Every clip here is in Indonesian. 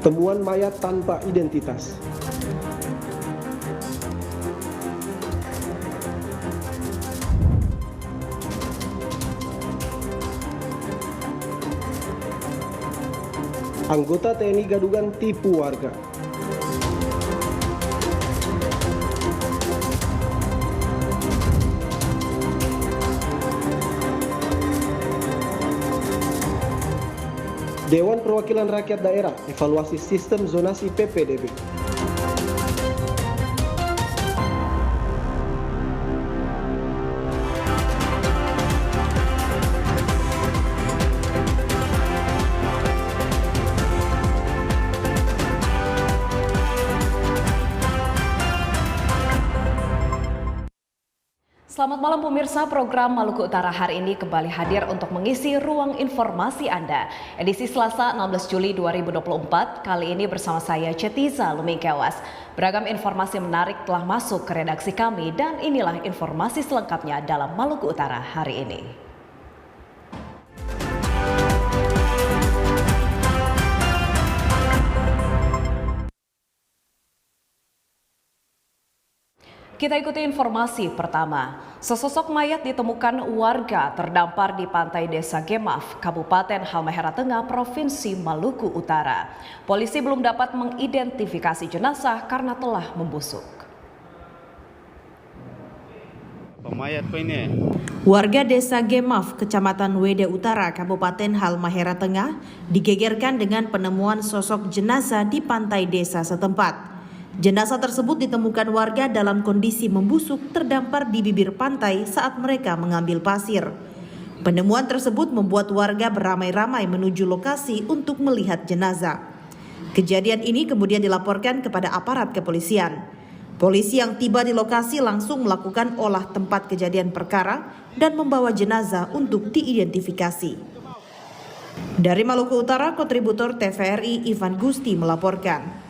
Temuan mayat tanpa identitas. Anggota TNI Gadugan tipu warga. Dewan Perwakilan Rakyat Daerah evaluasi sistem zonasi PPDB. Selamat malam pemirsa, program Maluku Utara hari ini kembali hadir untuk mengisi ruang informasi Anda. Edisi Selasa 16 Juli 2024, kali ini bersama saya Cetiza Lumingkewas. Beragam informasi menarik telah masuk ke redaksi kami dan inilah informasi selengkapnya dalam Maluku Utara hari ini. Kita ikuti informasi pertama. Sesosok mayat ditemukan warga terdampar di pantai Desa Gemaf, Kabupaten Halmahera Tengah, Provinsi Maluku Utara. Polisi belum dapat mengidentifikasi jenazah karena telah membusuk. Warga Desa Gemaf, Kecamatan Wede Utara, Kabupaten Halmahera Tengah, digegerkan dengan penemuan sosok jenazah di pantai desa setempat. Jenazah tersebut ditemukan warga dalam kondisi membusuk terdampar di bibir pantai saat mereka mengambil pasir. Penemuan tersebut membuat warga beramai-ramai menuju lokasi untuk melihat jenazah. Kejadian ini kemudian dilaporkan kepada aparat kepolisian. Polisi yang tiba di lokasi langsung melakukan olah tempat kejadian perkara dan membawa jenazah untuk diidentifikasi. Dari Maluku Utara, kontributor TVRI Ivan Gusti melaporkan.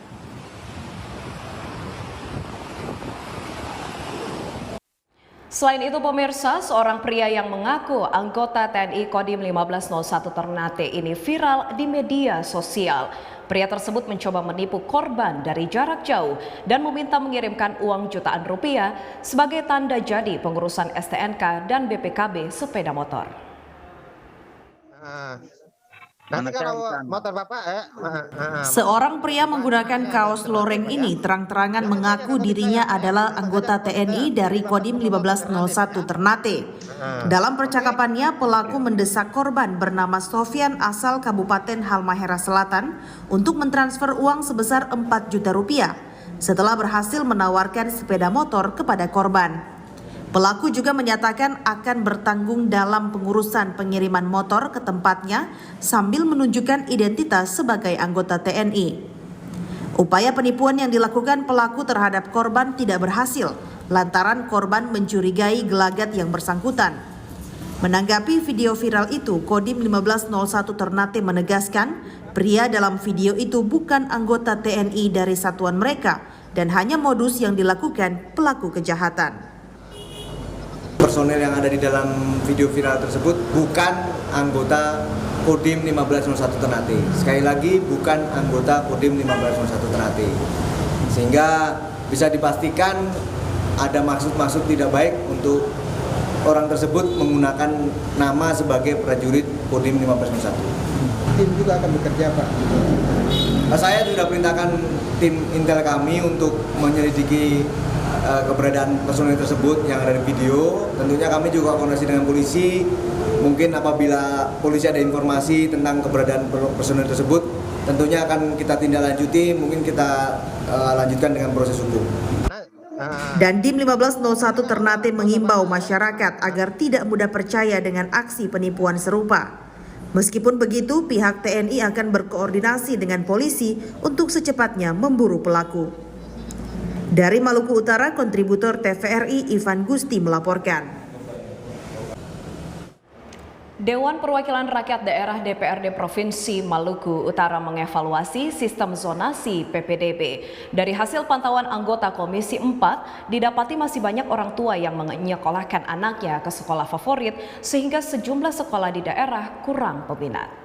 Selain itu pemirsa, seorang pria yang mengaku anggota TNI Kodim 1501 Ternate ini viral di media sosial. Pria tersebut mencoba menipu korban dari jarak jauh dan meminta mengirimkan uang jutaan rupiah sebagai tanda jadi pengurusan STNK dan BPKB sepeda motor. Nanti kalau motor Bapak Seorang pria menggunakan kaos loreng ini terang-terangan mengaku dirinya adalah anggota TNI dari Kodim 1501 Ternate. Dalam percakapannya, pelaku mendesak korban bernama Sofyan asal Kabupaten Halmahera Selatan untuk mentransfer uang sebesar 4 juta rupiah setelah berhasil menawarkan sepeda motor kepada korban. Pelaku juga menyatakan akan bertanggung dalam pengurusan pengiriman motor ke tempatnya sambil menunjukkan identitas sebagai anggota TNI. Upaya penipuan yang dilakukan pelaku terhadap korban tidak berhasil lantaran korban mencurigai gelagat yang bersangkutan. Menanggapi video viral itu, Kodim 1501 Ternate menegaskan pria dalam video itu bukan anggota TNI dari satuan mereka dan hanya modus yang dilakukan pelaku kejahatan. Personel yang ada di dalam video viral tersebut bukan anggota Kodim 1501 Ternate. Sekali lagi bukan anggota Kodim 1501 Ternate. Sehingga bisa dipastikan ada maksud-maksud tidak baik untuk orang tersebut menggunakan nama sebagai prajurit Kodim 1501. tim juga akan bekerja Pak. Saya sudah perintahkan tim intel kami untuk menyelidiki keberadaan personel tersebut yang ada di video. Tentunya kami juga koordinasi dengan polisi. Mungkin apabila polisi ada informasi tentang keberadaan personel tersebut, tentunya akan kita tindak lanjuti. Mungkin kita lanjutkan dengan proses hukum. Dandim 1501 Ternate mengimbau masyarakat agar tidak mudah percaya dengan aksi penipuan serupa. Meskipun begitu, pihak TNI akan berkoordinasi dengan polisi untuk secepatnya memburu pelaku. Dari Maluku Utara, kontributor TVRI Ivan Gusti melaporkan. Dewan Perwakilan Rakyat Daerah DPRD Provinsi Maluku Utara mengevaluasi sistem zonasi PPDB. Dari hasil pantauan anggota Komisi 4, didapati masih banyak orang tua yang menyekolahkan anaknya ke sekolah favorit sehingga sejumlah sekolah di daerah kurang peminat.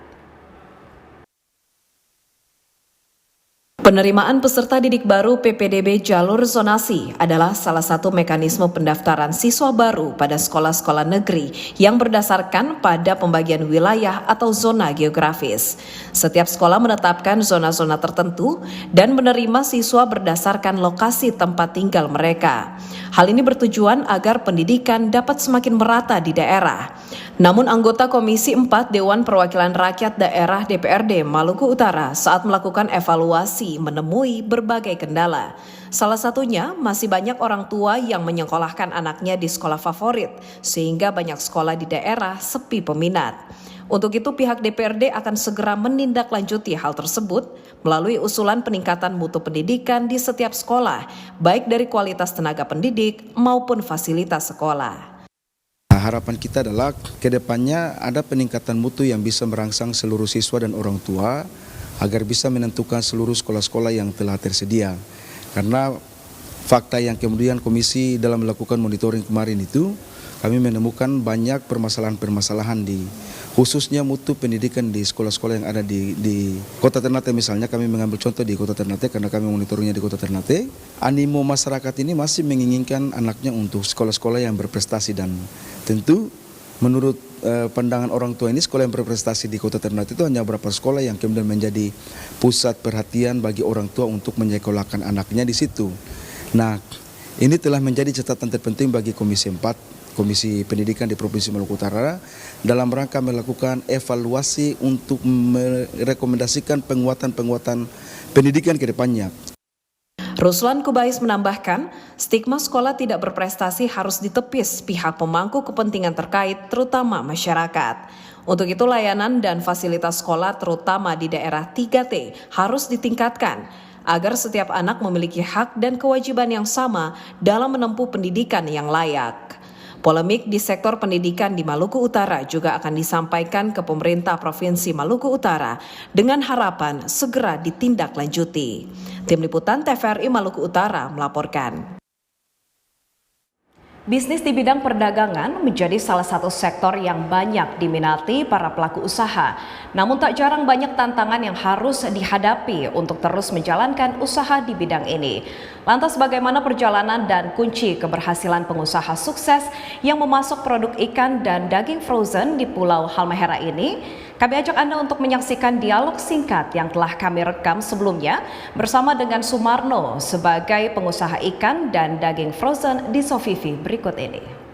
Penerimaan peserta didik baru PPDB jalur zonasi adalah salah satu mekanisme pendaftaran siswa baru pada sekolah-sekolah negeri yang berdasarkan pada pembagian wilayah atau zona geografis. Setiap sekolah menetapkan zona-zona tertentu dan menerima siswa berdasarkan lokasi tempat tinggal mereka. Hal ini bertujuan agar pendidikan dapat semakin merata di daerah. Namun anggota Komisi 4 Dewan Perwakilan Rakyat Daerah DPRD Maluku Utara saat melakukan evaluasi menemui berbagai kendala. Salah satunya masih banyak orang tua yang menyekolahkan anaknya di sekolah favorit sehingga banyak sekolah di daerah sepi peminat. Untuk itu pihak DPRD akan segera menindaklanjuti hal tersebut melalui usulan peningkatan mutu pendidikan di setiap sekolah, baik dari kualitas tenaga pendidik maupun fasilitas sekolah. Harapan kita adalah kedepannya ada peningkatan mutu yang bisa merangsang seluruh siswa dan orang tua agar bisa menentukan seluruh sekolah-sekolah yang telah tersedia. Karena fakta yang kemudian komisi dalam melakukan monitoring kemarin itu, kami menemukan banyak permasalahan-permasalahan khususnya mutu pendidikan di sekolah-sekolah yang ada di Kota Ternate. Misalnya kami mengambil contoh di Kota Ternate karena kami monitornya di Kota Ternate. Animo masyarakat ini masih menginginkan anaknya untuk sekolah-sekolah yang berprestasi dan tentu menurut pandangan orang tua ini sekolah yang berprestasi di Kota Ternate itu hanya beberapa sekolah yang kemudian menjadi pusat perhatian bagi orang tua untuk menyekolahkan anaknya di situ. Nah, ini telah menjadi catatan terpenting bagi Komisi 4 Komisi Pendidikan di Provinsi Maluku Utara dalam rangka melakukan evaluasi untuk merekomendasikan penguatan pendidikan ke depannya. Ruslan Kubais menambahkan, stigma sekolah tidak berprestasi harus ditepis pihak pemangku kepentingan terkait, terutama masyarakat. Untuk itu layanan dan fasilitas sekolah terutama di daerah 3T harus ditingkatkan agar setiap anak memiliki hak dan kewajiban yang sama dalam menempuh pendidikan yang layak. Polemik di sektor pendidikan di Maluku Utara juga akan disampaikan ke pemerintah Provinsi Maluku Utara dengan harapan segera ditindaklanjuti. Tim Liputan TVRI Maluku Utara melaporkan. Bisnis di bidang perdagangan menjadi salah satu sektor yang banyak diminati para pelaku usaha. Namun tak jarang banyak tantangan yang harus dihadapi untuk terus menjalankan usaha di bidang ini. Lantas bagaimana perjalanan dan kunci keberhasilan pengusaha sukses yang memasok produk ikan dan daging frozen di Pulau Halmahera ini? Kami ajak Anda untuk menyaksikan dialog singkat yang telah kami rekam sebelumnya bersama dengan Sumarno sebagai pengusaha ikan dan daging frozen di Sofifi berikut ini.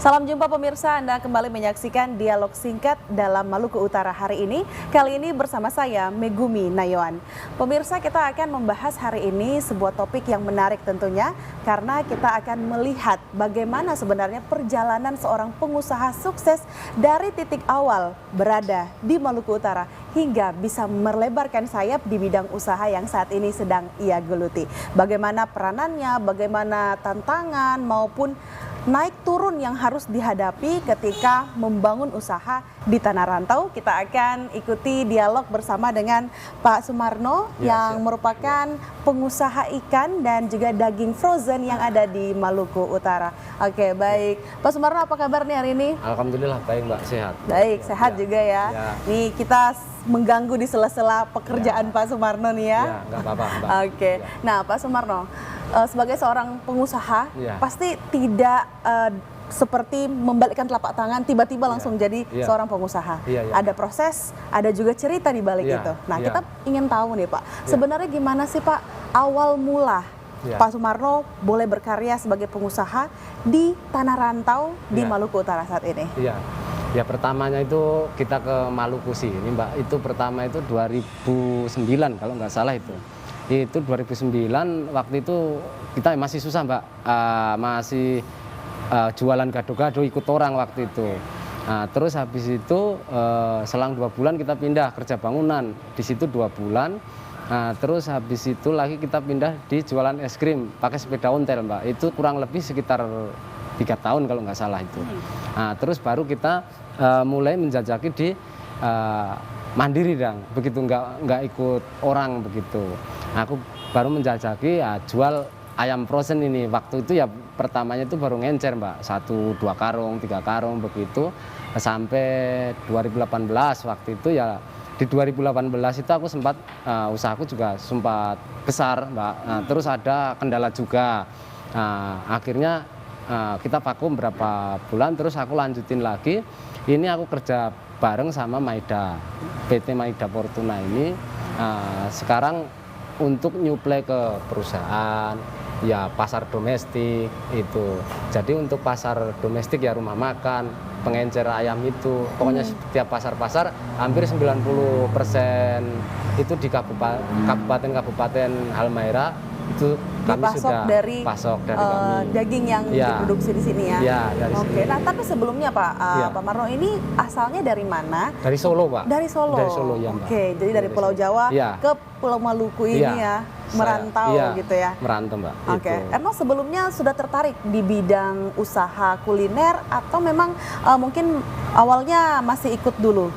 Salam jumpa pemirsa, Anda kembali menyaksikan dialog singkat dalam Maluku Utara hari ini. Kali ini bersama saya Megumi Nayoan. Pemirsa, kita akan membahas hari ini sebuah topik yang menarik tentunya karena kita akan melihat bagaimana sebenarnya perjalanan seorang pengusaha sukses dari titik awal berada di Maluku Utara hingga bisa melebarkan sayap di bidang usaha yang saat ini sedang ia geluti. Bagaimana peranannya, bagaimana tantangan maupun naik turun yang harus dihadapi ketika membangun usaha di tanah rantau. Kita akan ikuti dialog bersama dengan Pak Sumarno yang merupakan pengusaha ikan dan juga daging frozen yang ada di Maluku Utara. Oke, baik. Pak Sumarno, apa kabar nih hari ini? Alhamdulillah baik Mbak, sehat. Baik, sehat juga ya. Nih kita mengganggu di sela-sela pekerjaan Pak Sumarno nih ya. Ya, nggak apa-apa Mbak. Oke. Nah, Pak Sumarno, sebagai seorang pengusaha pasti tidak seperti membalikkan telapak tangan tiba-tiba langsung jadi seorang pengusaha. Ada proses, ada juga cerita di balik itu. Nah, kita ingin tahu nih Pak, sebenarnya gimana sih Pak awal mula Pak Sumarno boleh berkarya sebagai pengusaha di tanah rantau di Maluku Utara saat ini? Ya pertamanya itu kita ke Maluku sih ini Mbak, itu pertama itu 2009 kalau nggak salah itu. Itu 2009 waktu itu kita masih susah Mbak, masih jualan gado-gado ikut orang waktu itu. Nah, terus habis itu selang 2 bulan kita pindah kerja bangunan, di situ 2 bulan. Nah, terus habis itu lagi kita pindah di jualan es krim pakai sepeda ontel Mbak, itu kurang lebih sekitar 3 tahun kalau nggak salah itu. Nah, terus baru kita mulai menjajaki di mandiri dong, begitu nggak ikut orang begitu. Nah, aku baru menjajaki jual ayam frozen ini. Waktu itu ya pertamanya itu baru ngencer Mbak, 1, 2 karung, 3 karung begitu. Sampai 2018 waktu itu ya di 2018 itu aku sempat usahaku juga sempat besar, Mbak. Nah, terus ada kendala juga. Nah, akhirnya kita vakum berapa bulan, terus aku lanjutin lagi. Ini aku kerja bareng sama Maida, PT Maida Fortuna ini. Sekarang untuk nyuplai ke perusahaan, ya pasar domestik itu. Jadi untuk pasar domestik ya rumah makan, pengencer ayam itu, pokoknya setiap pasar-pasar hampir 90% itu di kabupaten Halmahera itu kami sudah pasok dari kami. Daging yang diproduksi di sini ya. Ya, dari sini. Nah tapi sebelumnya Pak, Pak Marno ini asalnya dari mana? Dari Solo, Pak. Dari Solo. Dari Solo ya, Mbak. Oke, jadi dari Pulau Jawa ke Pulau Maluku ini ya, merantau gitu ya. Merantau, Mbak. Oke. Emang sebelumnya sudah tertarik di bidang usaha kuliner atau memang mungkin awalnya masih ikut dulu?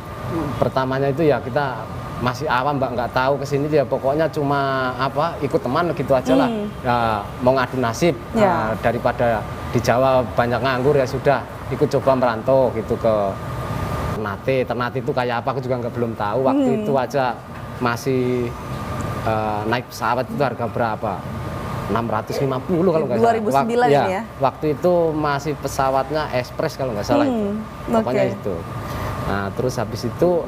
Pertamanya itu ya kita masih awam, Mbak, nggak tahu kesini ya, pokoknya cuma ikut teman gitu aja lah. Mau ngadu nasib daripada di Jawa banyak nganggur ya sudah ikut coba merantau gitu ke Ternate itu kayak apa aku juga belum tahu waktu itu aja. Masih naik pesawat itu harga berapa? 650 kalau nggak salah. 2009 ini ya? Waktu itu masih pesawatnya Express kalau nggak salah itu. Pokoknya itu. Nah, terus habis itu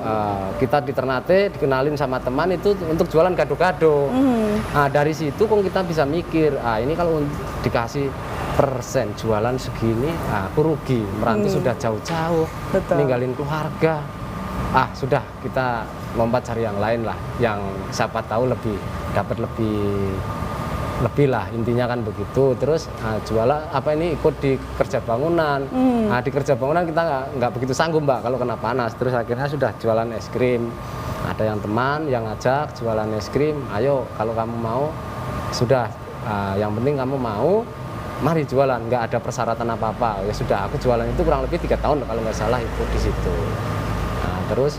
kita di Ternate dikenalin sama teman itu untuk jualan gado-gado. Nah, dari situ kok kita bisa mikir, ini kalau dikasih persen jualan segini, aku rugi. Merantau sudah jauh-jauh, ninggalin keluarga. Sudah kita lompat cari yang lain lah, yang siapa tahu dapat lebih lah, intinya kan begitu. Terus jualan ikut di kerja bangunan. Di kerja bangunan kita nggak begitu sanggup, Mbak, kalau kena panas. Terus akhirnya sudah jualan es krim. Ada yang teman yang ngajak jualan es krim, ayo kalau kamu mau sudah, yang penting kamu mau, mari jualan, nggak ada persyaratan apa-apa. Ya sudah, aku jualan itu kurang lebih 3 tahun kalau nggak salah itu di situ. Terus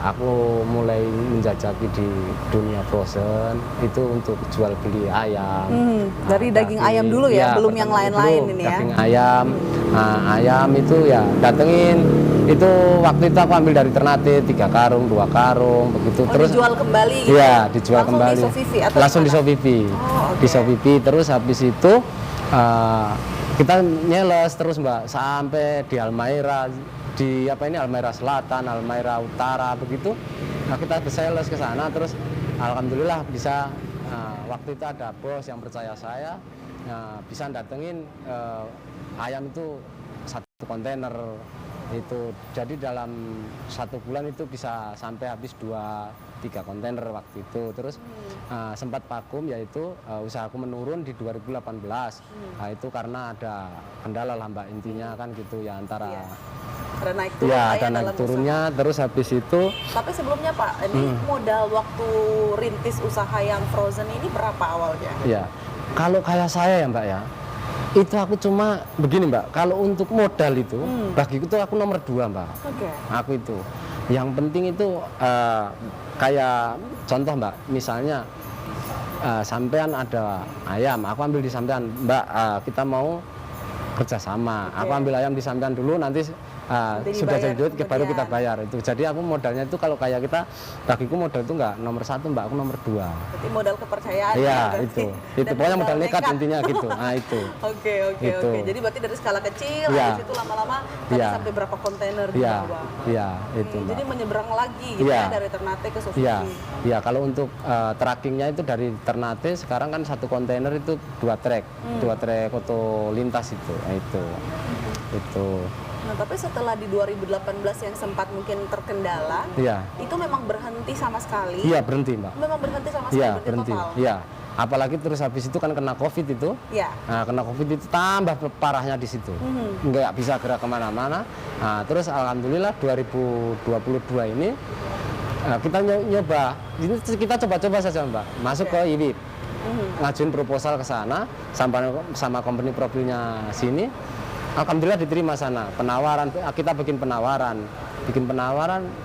aku mulai menjajaki di dunia frozen itu untuk jual beli ayam. Dari daging ayam dulu ya, belum yang lain-lain ini ya. Daging ayam, ayam itu ya datengin. Itu waktu itu aku ambil dari Ternate 3 karung, 2 karung begitu. Terus dijual kembali gitu. Iya, dijual kembali. Langsung di Sovivi. Di Sovivi, terus habis itu kita nyeles terus, Mbak, sampai di Halmahera. Di Halmahera Selatan, Halmahera Utara begitu. Nah, kita sales ke sana, terus alhamdulillah bisa. Waktu itu ada bos yang percaya saya, bisa datengin ayam itu 1 kontainer itu. Jadi dalam 1 bulan itu bisa sampai habis 2-3 kontainer waktu itu. Terus sempat vakum, yaitu usahaku menurun di 2018. Itu karena ada kendala lah, Mbak, intinya kan gitu ya, antara ada naik turun ada naik turunnya usaha. Terus habis itu. Tapi sebelumnya Pak, ini modal waktu rintis usaha yang frozen ini berapa awalnya? Ya, kalau kayak saya ya, Mbak ya, itu aku cuma begini, Mbak. Kalau untuk modal itu, bagiku tuh aku nomor 2, Mbak. Aku itu. Yang penting itu kayak contoh, Mbak, misalnya sampean ada ayam, aku ambil di sampean, Mbak, kita mau kerjasama. Aku ambil ayam di sampean dulu, nanti sudah jadi duit baru kita bayar itu. Jadi aku modalnya itu kalau kayak kita, bagiku modal itu nggak nomor 1, Mbak, aku nomor 2. Berarti modal kepercayaan. Iya, itu pokoknya modal nekat intinya gitu. Nah itu. Oke. Jadi berarti dari skala kecil, habis itu lama-lama sampai berapa kontainer di bawah. Iya, itu. Jadi menyeberang lagi gitu ya, dari Ternate ke Sovivi. Iya, kalau untuk trackingnya itu dari Ternate sekarang kan 1 kontainer itu 2 trek, 2 trek auto lintas itu. Nah, itu. Nah, tapi setelah di 2018 yang sempat mungkin terkendala, itu memang berhenti sama sekali? Iya, berhenti, Mbak. Memang berhenti sama sekali, berhenti total? Iya, apalagi terus habis itu kan kena COVID itu. Nah, kena COVID itu tambah parahnya di situ. Nggak bisa gerak kemana-mana. Nah, terus alhamdulillah 2022 ini kita nyoba, ini kita coba-coba saja, Mbak, masuk ke IWIP. Ngajuin proposal ke sana sama company profilnya sini. Alhamdulillah diterima sana, penawaran, kita bikin penawaran,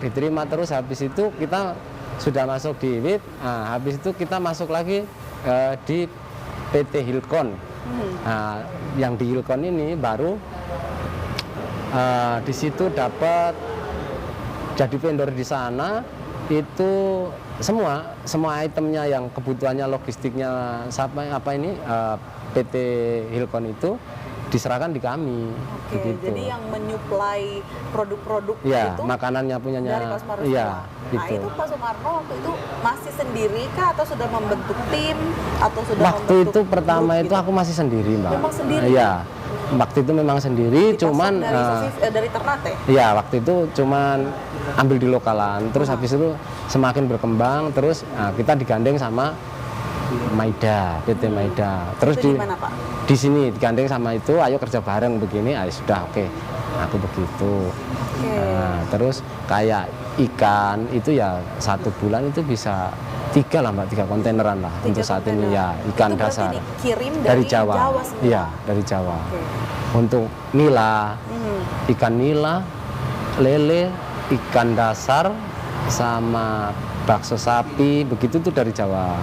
diterima. Terus habis itu kita sudah masuk di WIP, habis itu kita masuk lagi di PT Hilcon. Yang di Hilcon ini baru di situ dapat jadi vendor di sana, itu semua itemnya yang kebutuhannya logistiknya PT Hilcon itu diserahkan di kami. Oke, begitu. jadi yang menyuplai produk-produk Ya, itu makanannya punyanya. dari Pak Sumarno Iya, semua. Nah, gitu. itu Pak Sumarno waktu itu masih sendiri kah atau sudah membentuk tim atau sudah Waktu membentuk itu pertama grup itu gitu? aku masih sendiri, Mbak. Memang sendiri? Iya. Waktu itu memang sendiri, Dipasok cuman dari Ternate. iya, waktu itu cuman ambil di lokalan. Terus habis itu semakin berkembang, terus kita digandeng sama Maida, PT Maida. Terus Itu di mana, Pak? di sini digandeng sama itu, ayo kerja bareng begini, ayo sudah oke. Aku begitu. Nah, terus kayak ikan itu ya 1 bulan itu bisa 3 lah Mbak, 3 kontaineran lah 3 untuk saat ini kontainer. ya, ikan Itu berarti dasar dikirim dari Jawa. semua? Iya, dari Jawa. Oke. Untuk nila, ikan nila, lele, ikan dasar sama bakso sapi begitu tuh dari Jawa.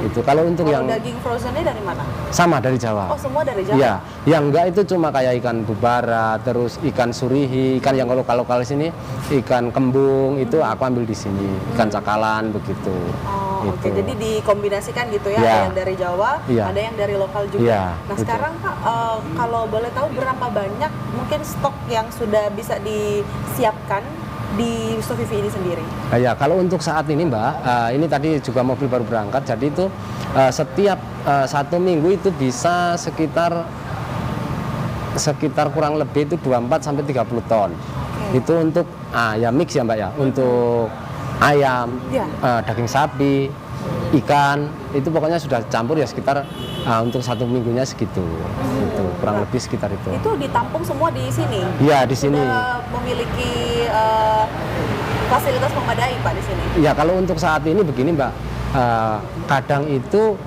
Itu kalau untuk Kalau yang daging frozennya dari mana? sama dari Jawa. Oh, semua dari Jawa? Iya, yang enggak itu cuma kayak ikan bubara, terus ikan surihi, ikan yang lokal sini, ikan kembung itu aku ambil di sini, ikan cakalan begitu. Oh, oke. Gitu. Jadi dikombinasikan gitu ya, Iya. ada yang dari Jawa, Iya. ada yang dari lokal juga. Iya, Nah, betul. sekarang Pak, kalau boleh tahu berapa banyak mungkin stok yang sudah bisa disiapkan di Sofivi ini sendiri? Ya, kalau untuk saat ini Mbak, ini tadi juga mobil baru berangkat, jadi itu setiap 1 minggu itu bisa sekitar kurang lebih itu 24 sampai 30 ton. Itu untuk ya mix ya Mbak ya, untuk ayam, Ya. daging sapi, ikan, itu pokoknya sudah campur ya sekitar untuk 1 minggunya segitu. Itu kurang lebih sekitar itu. Itu ditampung semua di sini? Iya, di sini. Sudah memiliki fasilitas memadai Pak di sini? Ya, kalau untuk saat ini begini Mbak, kadang itu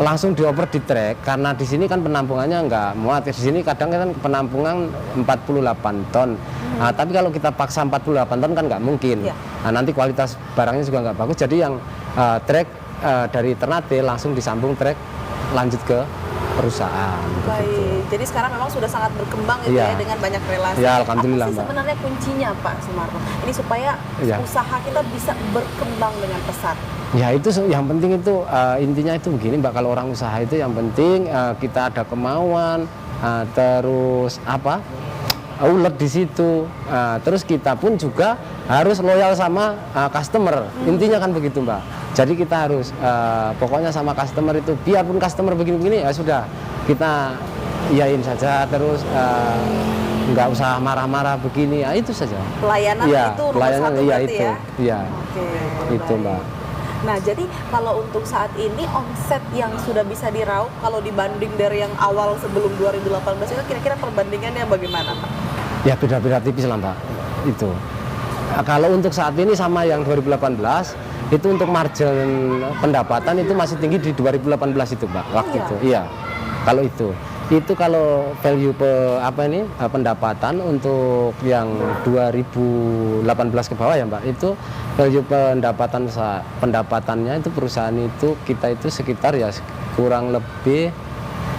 langsung dioper di trek karena di sini kan penampungannya nggak muat. Di sini kadang kan penampungan 48 ton. Tapi kalau kita paksa 48 ton kan nggak mungkin. Ya. Nanti kualitas barangnya juga nggak bagus. Jadi yang trek dari Ternate langsung disambung trek lanjut ke perusahaan. Baik, jadi sekarang memang sudah sangat berkembang gitu Iya. ya dengan banyak relasi. Ya, alhamdulillah, Apa sih Mbak. sebenarnya kuncinya Pak Sumarno? Ini supaya Iya. usaha kita bisa berkembang dengan pesat. Ya itu yang penting itu intinya itu begini Mbak, kalau orang usaha itu yang penting kita ada kemauan, terus ulet di situ, terus kita pun juga harus loyal sama customer, intinya kan begitu Mbak. Jadi kita harus pokoknya sama customer itu, biarpun customer begini-begini ya sudah kita iyain saja, terus nggak usah marah-marah begini, ya itu saja. Pelayanan Ya, itu nomor pelayanan, 1 iya berarti itu, ya? iya. Oke, Itu baik. Mbak. Nah, jadi kalau untuk saat ini omset yang sudah bisa diraup kalau dibanding dari yang awal sebelum 2018 itu kira-kira perbandingannya bagaimana Pak? Ya beda-beda tipis lah Mbak, itu. Kalau untuk saat ini sama yang 2018, itu untuk margin pendapatan itu masih tinggi di 2018 itu Mbak, waktu iya? itu. Iya, kalau itu. Itu kalau value pendapatan untuk yang 2018 ke bawah ya Mbak, itu value pendapatannya itu perusahaan itu kita itu sekitar ya kurang lebih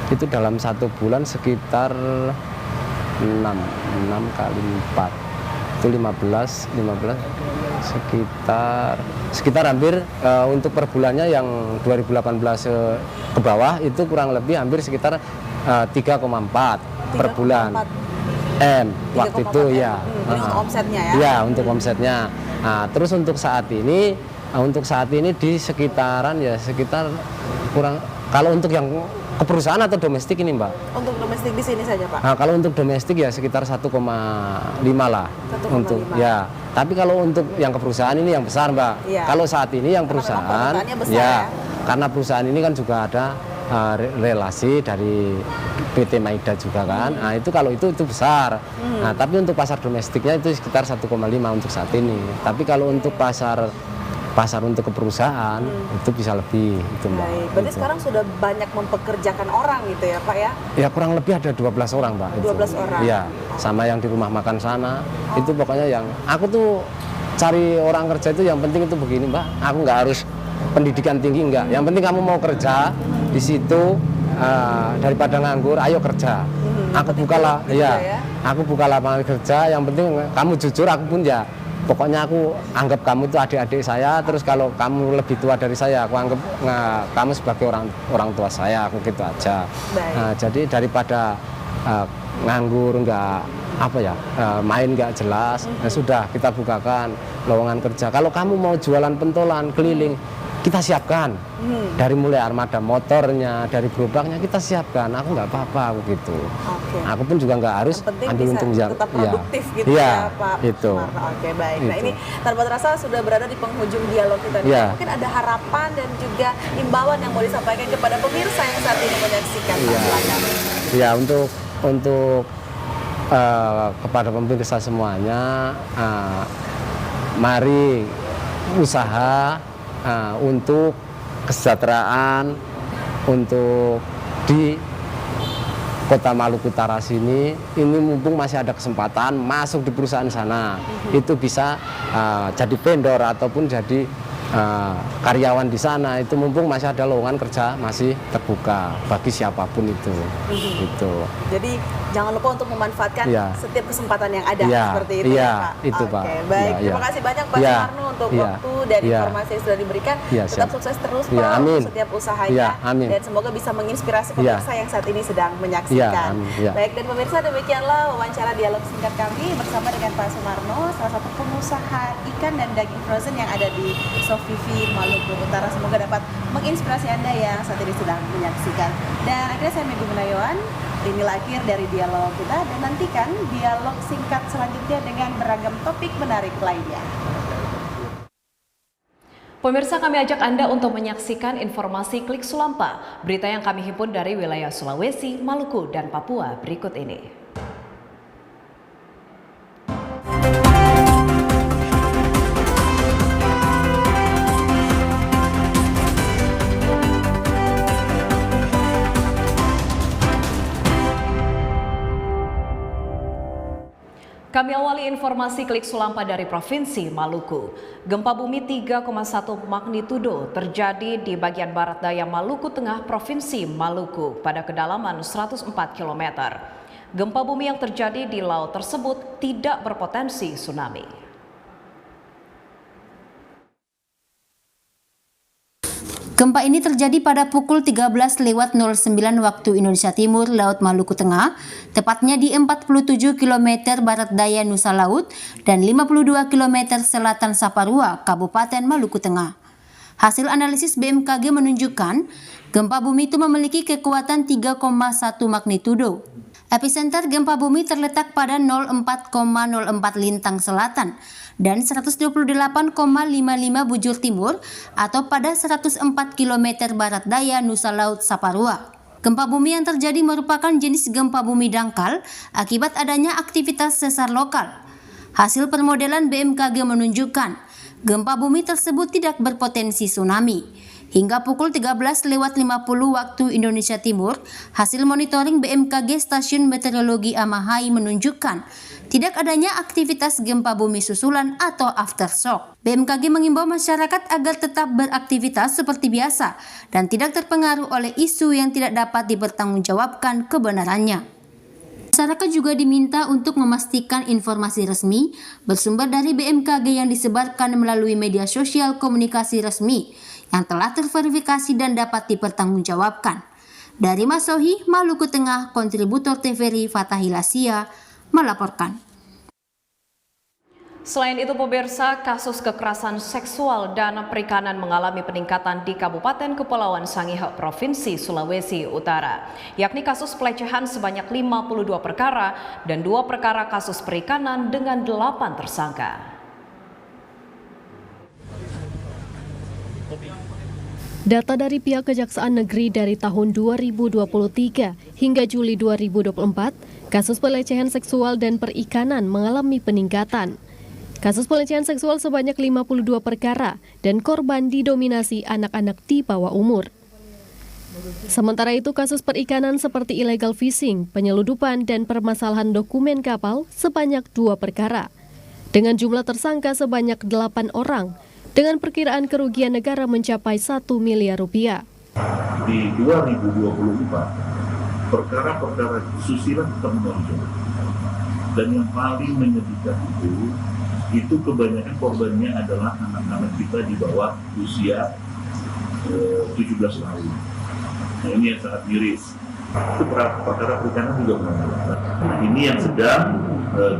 itu dalam 1 bulan sekitar 6 kali 4 itu 15 sekitar hampir untuk per bulannya yang 2018 ke bawah itu kurang lebih hampir sekitar 3,4 per bulan 3,4 waktu itu ya. Ini untuk omsetnya ya? Ya, untuk omsetnya. Nah, terus untuk saat ini di sekitaran ya sekitar kurang, kalau untuk yang ke perusahaan atau domestik ini Mbak? Untuk domestik di sini saja Pak? Nah, kalau untuk domestik ya sekitar 1,5 lah. 1,5. Untuk ya. Tapi kalau untuk yang ke perusahaan ini yang besar Mbak. Iya. Kalau saat ini yang Karena memang perusahaan permintaannya besar ya. karena perusahaan ini kan juga ada relasi dari PT Maida juga kan. Nah, itu kalau itu besar. Nah, tapi untuk pasar domestiknya itu sekitar 1,5 untuk saat ini. Tapi kalau untuk pasar untuk ke perusahaan itu bisa lebih itu Mbak. Baik, berarti Gitu. sekarang sudah banyak mempekerjakan orang gitu ya Pak ya? Ya kurang lebih ada 12 orang Mbak. 12 orang. Iya, sama yang di rumah makan sana. Itu pokoknya yang aku tuh cari orang kerja itu yang penting itu begini Mbak. Aku nggak harus pendidikan tinggi enggak. Yang penting kamu mau kerja di situ daripada nganggur, ayo kerja. Aku buka lah, ya. Aku buka lapangan kerja. Yang penting kamu jujur, aku pun ya pokoknya aku anggap kamu itu adik-adik saya, terus kalau kamu lebih tua dari saya, aku anggap kamu sebagai orang tua saya, aku gitu aja. Nah, jadi daripada nganggur, main nggak jelas, sudah kita bukakan lowongan kerja. Kalau kamu mau jualan pentolan keliling, kita siapkan. Dari mulai armada motornya, dari gerobaknya kita siapkan. Aku nggak apa-apa, aku gitu. Aku pun juga nggak harus ambil untung tetap produktif gitu ya, Pak. Itu. Oke, baik. Nah, ini tanpa terasa sudah berada di penghujung dialog kita. Mungkin ada harapan dan juga imbauan yang mau disampaikan kepada pemirsa yang saat ini menyaksikan. Ya, untuk kepada pemirsa semuanya, mari usaha untuk kesejahteraan, untuk di Kota Maluku Utara sini, ini mumpung masih ada kesempatan masuk di perusahaan sana, itu bisa jadi vendor ataupun jadi karyawan di sana, itu mumpung masih ada lowongan kerja masih terbuka bagi siapapun itu. Gitu. Jadi jangan lupa untuk memanfaatkan setiap kesempatan yang ada seperti itu ya, Pak. Itu, Pak. Baik, terima kasih banyak Pak Sumarno untuk waktu dan informasi yang sudah diberikan. Tetap sukses terus Pak untuk setiap usahanya, dan semoga bisa menginspirasi pemirsa yang saat ini sedang menyaksikan. Baik, dan pemirsa, demikianlah wawancara dialog singkat kami bersama dengan Pak Sumarno, salah satu pengusaha ikan dan daging frozen yang ada di Sofifi, Maluku Utara. Semoga dapat menginspirasi Anda yang saat ini sedang menyaksikan. Dan akhirnya saya Megi Gunawan. Inilah akhir dari dialog kita, dan nantikan dialog singkat selanjutnya dengan beragam topik menarik lainnya. Pemirsa, kami ajak Anda untuk menyaksikan informasi Klik Sulampa, berita yang kami himpun dari wilayah Sulawesi, Maluku, dan Papua berikut ini. Kami awali informasi Klik Sulampa dari Provinsi Maluku. Gempa bumi 3,1 magnitudo terjadi di bagian barat daya Maluku Tengah, Provinsi Maluku pada kedalaman 104 km. Gempa bumi yang terjadi di laut tersebut tidak berpotensi tsunami. Gempa ini terjadi pada pukul 13.09 waktu Indonesia Timur, Laut Maluku Tengah, tepatnya di 47 km barat daya Nusa Laut dan 52 km selatan Saparua, Kabupaten Maluku Tengah. Hasil analisis BMKG menunjukkan gempa bumi itu memiliki kekuatan 3,1 magnitudo. Epicenter gempa bumi terletak pada 04,04 lintang selatan dan 128,55 bujur timur atau pada 104 km barat daya Nusa Laut Saparua. Gempa bumi yang terjadi merupakan jenis gempa bumi dangkal akibat adanya aktivitas sesar lokal. Hasil permodelan BMKG menunjukkan gempa bumi tersebut tidak berpotensi tsunami. Hingga pukul 13.50 waktu Indonesia Timur, hasil monitoring BMKG Stasiun Meteorologi Amahai menunjukkan tidak adanya aktivitas gempa bumi susulan atau aftershock. BMKG mengimbau masyarakat agar tetap beraktivitas seperti biasa dan tidak terpengaruh oleh isu yang tidak dapat dipertanggungjawabkan kebenarannya. Masyarakat juga diminta untuk memastikan informasi resmi bersumber dari BMKG yang disebarkan melalui media sosial komunikasi resmi yang telah terverifikasi dan dapat dipertanggungjawabkan. Dari Masohi, Maluku Tengah, kontributor TVRI Fatahil Asia melaporkan. Selain itu, pemirsa, kasus kekerasan seksual dan perikanan mengalami peningkatan di Kabupaten Kepulauan Sangihe, Provinsi Sulawesi Utara, yakni kasus pelecehan sebanyak 52 perkara dan 2 perkara kasus perikanan dengan 8 tersangka. Data dari pihak Kejaksaan Negeri dari tahun 2023 hingga Juli 2024, kasus pelecehan seksual dan perikanan mengalami peningkatan. Kasus pelecehan seksual sebanyak 52 perkara dan korban didominasi anak-anak di bawah umur. Sementara itu, kasus perikanan seperti illegal fishing, penyeludupan, dan permasalahan dokumen kapal sebanyak 2 perkara. Dengan jumlah tersangka sebanyak 8 orang, dengan perkiraan kerugian negara mencapai 1 miliar rupiah. Di 2024, perkara-perkara susila tetap menonjol. Dan yang paling menyedihkan itu itu kebanyakan korbannya adalah anak-anak kita di bawah usia 17 tahun. Nah, ini yang sangat miris. Itu perkara perikanan juga mengalami. Nah, ini yang sedang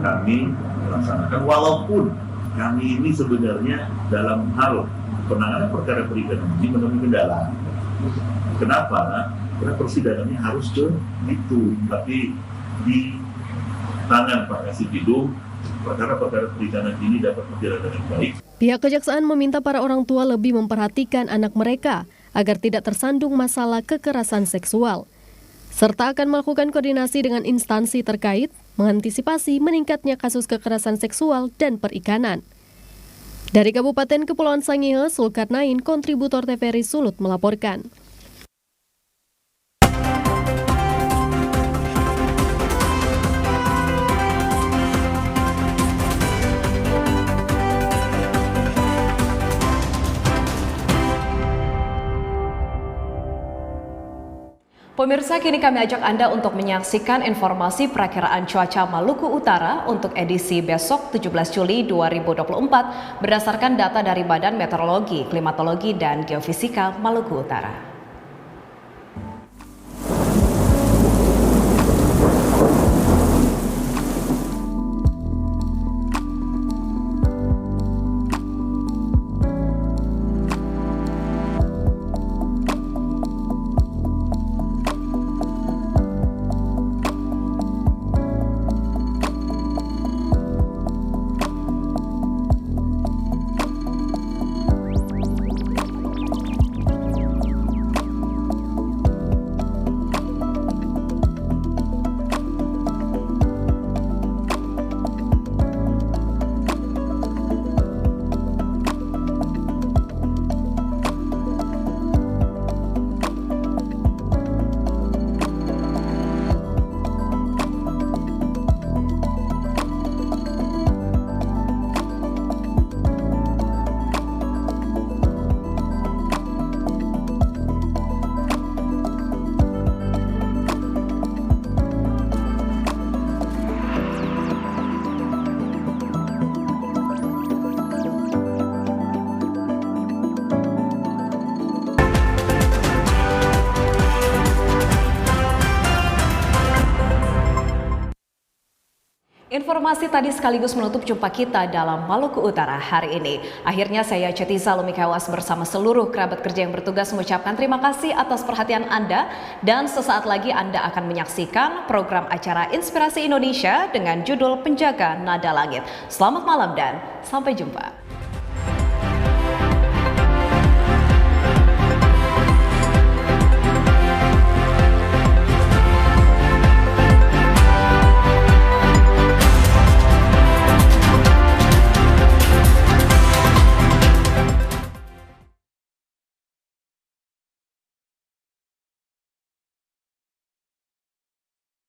kami laksanakan, walaupun kami ini sebenarnya dalam hal penanganan perkara perikanan ini menemui kendala. Kenapa? Karena persidangannya harus ke itu, tapi di tangan Pak Kasipidum, perkara-perkara perikanan ini dapat berjalan dengan baik. Pihak Kejaksaan meminta para orang tua lebih memperhatikan anak mereka agar tidak tersandung masalah kekerasan seksual, serta akan melakukan koordinasi dengan instansi terkait mengantisipasi meningkatnya kasus kekerasan seksual dan perikanan. Dari Kabupaten Kepulauan Sangihe, Zulkarnain, kontributor TVRI Sulut melaporkan. Pemirsa, kini kami ajak Anda untuk menyaksikan informasi perakiraan cuaca Maluku Utara untuk edisi besok 17 Juli 2024 berdasarkan data dari Badan Meteorologi, Klimatologi, dan Geofisika Maluku Utara. Informasi tadi sekaligus menutup jumpa kita dalam Maluku Utara hari ini. Akhirnya saya Cetiza Lumikawas bersama seluruh kerabat kerja yang bertugas mengucapkan terima kasih atas perhatian Anda. Dan sesaat lagi Anda akan menyaksikan program acara Inspirasi Indonesia dengan judul Penjaga Nada Langit. Selamat malam dan sampai jumpa.